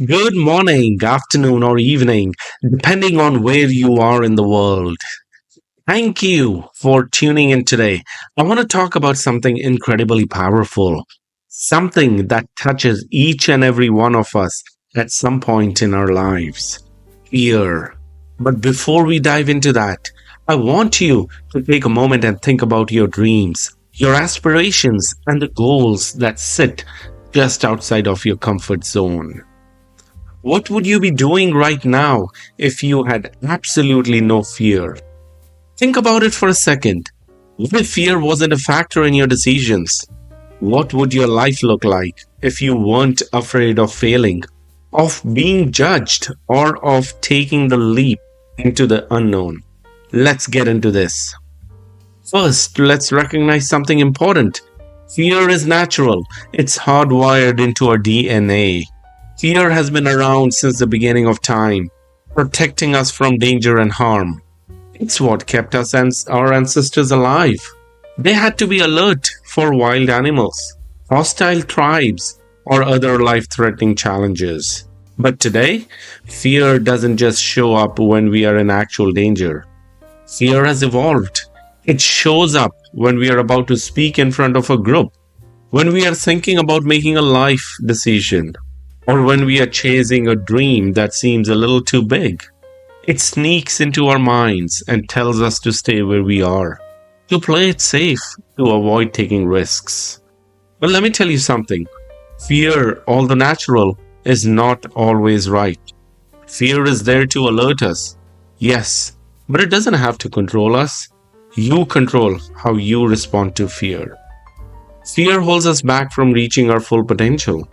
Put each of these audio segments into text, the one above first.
Good morning, afternoon, or evening, depending on where you are in the world. Thank you for tuning in today. I want to talk about something incredibly powerful, something that touches each and every one of us at some point in our lives fear. But before we dive into that, I want you to take a moment and think about your dreams, your aspirations, and the goals that sit just outside of your comfort zone. What would you be doing right now if you had absolutely no fear? Think about it for a second. What if fear wasn't a factor in your decisions? What would your life look like if you weren't afraid of failing, of being judged, or of taking the leap into the unknown? Let's get into this. First, let's recognize something important. Fear is natural, it's hardwired into our DNA. Fear has been around since the beginning of time, protecting us from danger and harm. It's what kept us and our ancestors alive. They had to be alert for wild animals, hostile tribes, or other life threatening challenges. But today, fear doesn't just show up when we are in actual danger. Fear has evolved. It shows up when we are about to speak in front of a group, when we are thinking about making a life decision, or when we are chasing a dream that seems a little too big. It sneaks into our minds and tells us to stay where we are, to play it safe, to avoid taking risks. But let me tell you something. Fear, although natural, is not always right. Fear is there to alert us, yes, but it doesn't have to control us. You control how you respond to fear. Fear holds us back from reaching our full potential.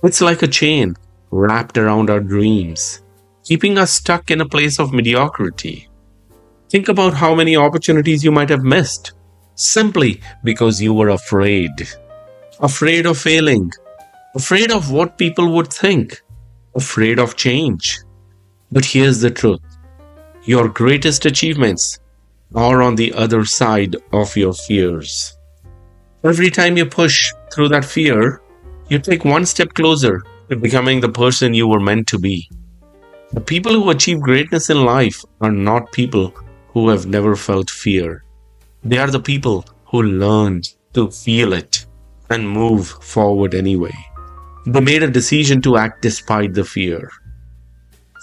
It's like a chain wrapped around our dreams, keeping us stuck in a place of mediocrity. Think about how many opportunities you might have missed simply because you were afraid. Afraid of failing, afraid of what people would think, afraid of change. But here's the truth, your greatest achievements are on the other side of your fears. Every time you push through that fear, you take one step closer to becoming the person you were meant to be. The people who achieve greatness in life are not people who have never felt fear. They are the people who learned to feel it and move forward anyway. They made a decision to act despite the fear.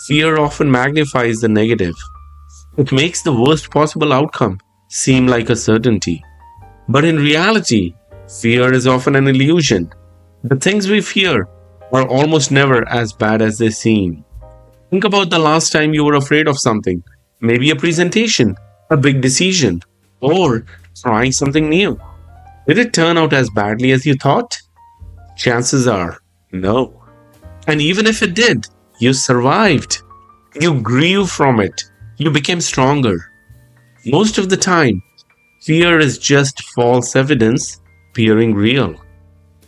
Fear often magnifies the negative. It makes the worst possible outcome seem like a certainty. But in reality, fear is often an illusion. The things we fear are almost never as bad as they seem. Think about the last time you were afraid of something, maybe a presentation, a big decision, or trying something new. Did it turn out as badly as you thought? Chances are no. And even if it did, you survived. You grew from it. You became stronger. Most of the time, fear is just false evidence appearing real.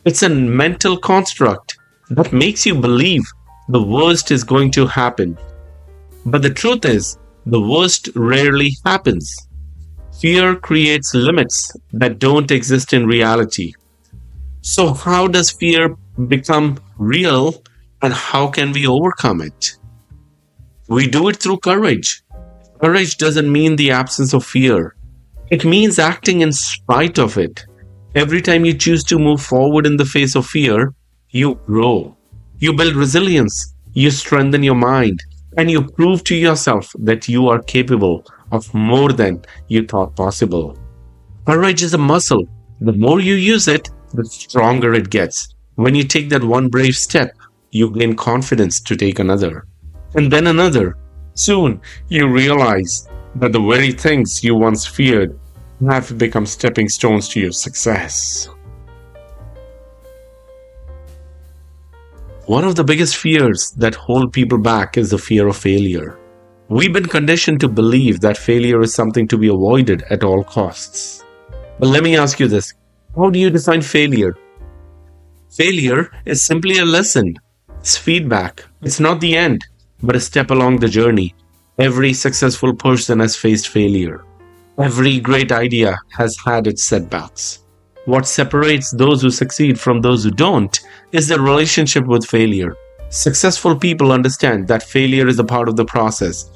It's a mental construct that makes you believe the worst is going to happen. But the truth is, the worst rarely happens. Fear creates limits that don't exist in reality. So, how does fear become real and how can we overcome it? We do it through courage. Courage doesn't mean the absence of fear, it means acting in spite of it. Every time you choose to move forward in the face of fear, you grow. You build resilience, you strengthen your mind, and you prove to yourself that you are capable of more than you thought possible. Courage is a muscle. The more you use it, the stronger it gets. When you take that one brave step, you gain confidence to take another, and then another. Soon, you realize that the very things you once feared have become stepping stones to your success. One of the biggest fears that hold people back is the fear of failure. We've been conditioned to believe that failure is something to be avoided at all costs. But let me ask you this, how do you define failure? Failure is simply a lesson. It's feedback. It's not the end, but a step along the journey. Every successful person has faced failure. Every great idea has had its setbacks. What separates those who succeed from those who don't is their relationship with failure. Successful people understand that failure is a part of the process.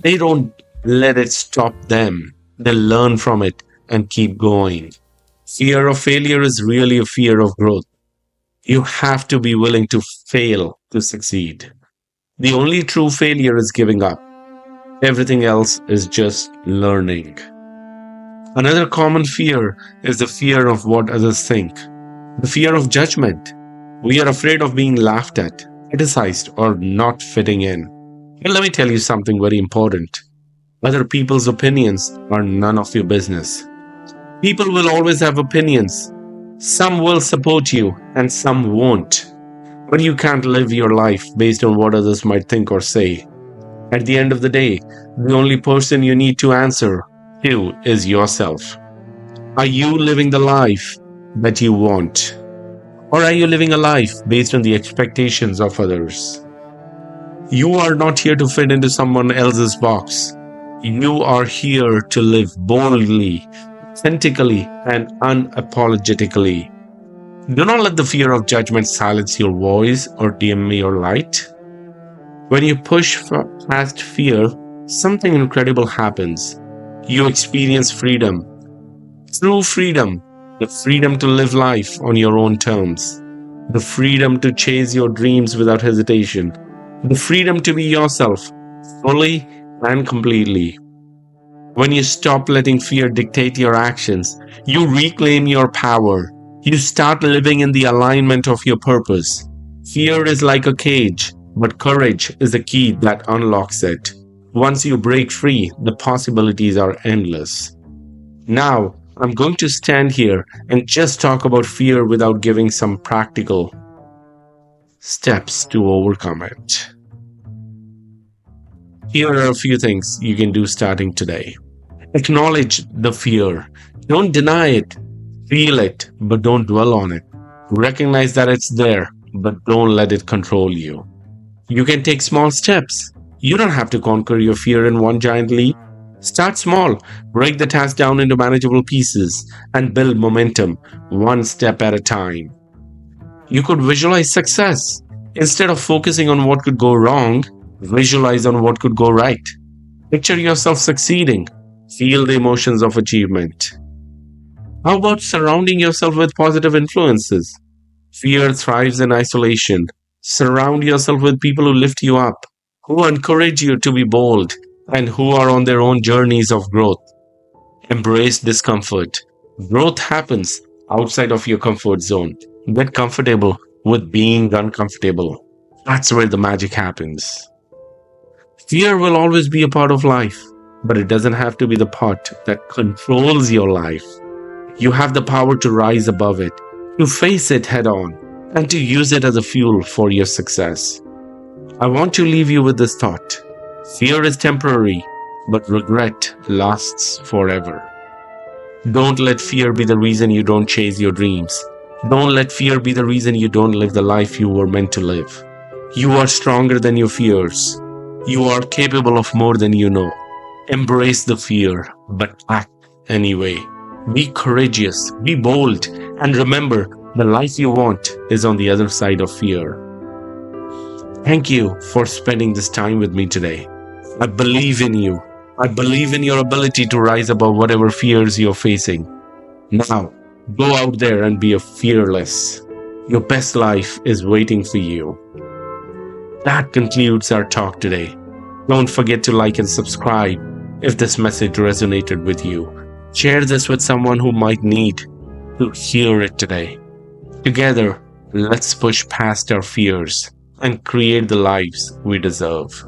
They don't let it stop them. They learn from it and keep going. Fear of failure is really a fear of growth. You have to be willing to fail to succeed. The only true failure is giving up. Everything else is just learning. Another common fear is the fear of what others think, the fear of judgment. We are afraid of being laughed at, criticized, or not fitting in. And let me tell you something very important. Other people's opinions are none of your business. People will always have opinions. Some will support you and some won't. But you can't live your life based on what others might think or say. At the end of the day, the only person you need to answer to is yourself. Are you living the life that you want? Or are you living a life based on the expectations of others? You are not here to fit into someone else's box. You are here to live boldly, authentically, and unapologetically. Do not let the fear of judgment silence your voice or dim your light. When you push past fear, something incredible happens. You experience freedom. True freedom. The freedom to live life on your own terms. The freedom to chase your dreams without hesitation. The freedom to be yourself, fully and completely. When you stop letting fear dictate your actions, you reclaim your power. You start living in the alignment of your purpose. Fear is like a cage, but courage is the key that unlocks it. Once you break free, the possibilities are endless. Now, I'm going to stand here and just talk about fear without giving some practical steps to overcome it. Here are a few things you can do starting today. Acknowledge the fear. Don't deny it. Feel it, but don't dwell on it. Recognize that it's there, but don't let it control you. You can take small steps. You don't have to conquer your fear in one giant leap. Start small, break the task down into manageable pieces, and build momentum one step at a time. You could visualize success. Instead of focusing on what could go wrong, visualize on what could go right. Picture yourself succeeding. Feel the emotions of achievement. How about surrounding yourself with positive influences? Fear thrives in isolation. Surround yourself with people who lift you up, who encourage you to be bold, and who are on their own journeys of growth. Embrace discomfort. Growth happens outside of your comfort zone. Get comfortable with being uncomfortable. That's where the magic happens. Fear will always be a part of life, but it doesn't have to be the part that controls your life. You have the power to rise above it, to face it head on, and to use it as a fuel for your success. I want to leave you with this thought. Fear is temporary, but regret lasts forever. Don't let fear be the reason you don't chase your dreams. Don't let fear be the reason you don't live the life you were meant to live. You are stronger than your fears. You are capable of more than you know. Embrace the fear, but act anyway. Be courageous, be bold, and remember the life you want is on the other side of fear. Thank you for spending this time with me today. I believe in you. I believe in your ability to rise above whatever fears you're facing. Now, go out there and be fearless. Your best life is waiting for you. That concludes our talk today. Don't forget to like and subscribe if this message resonated with you. Share this with someone who might need to hear it today. Together, let's push past our fears and create the lives we deserve.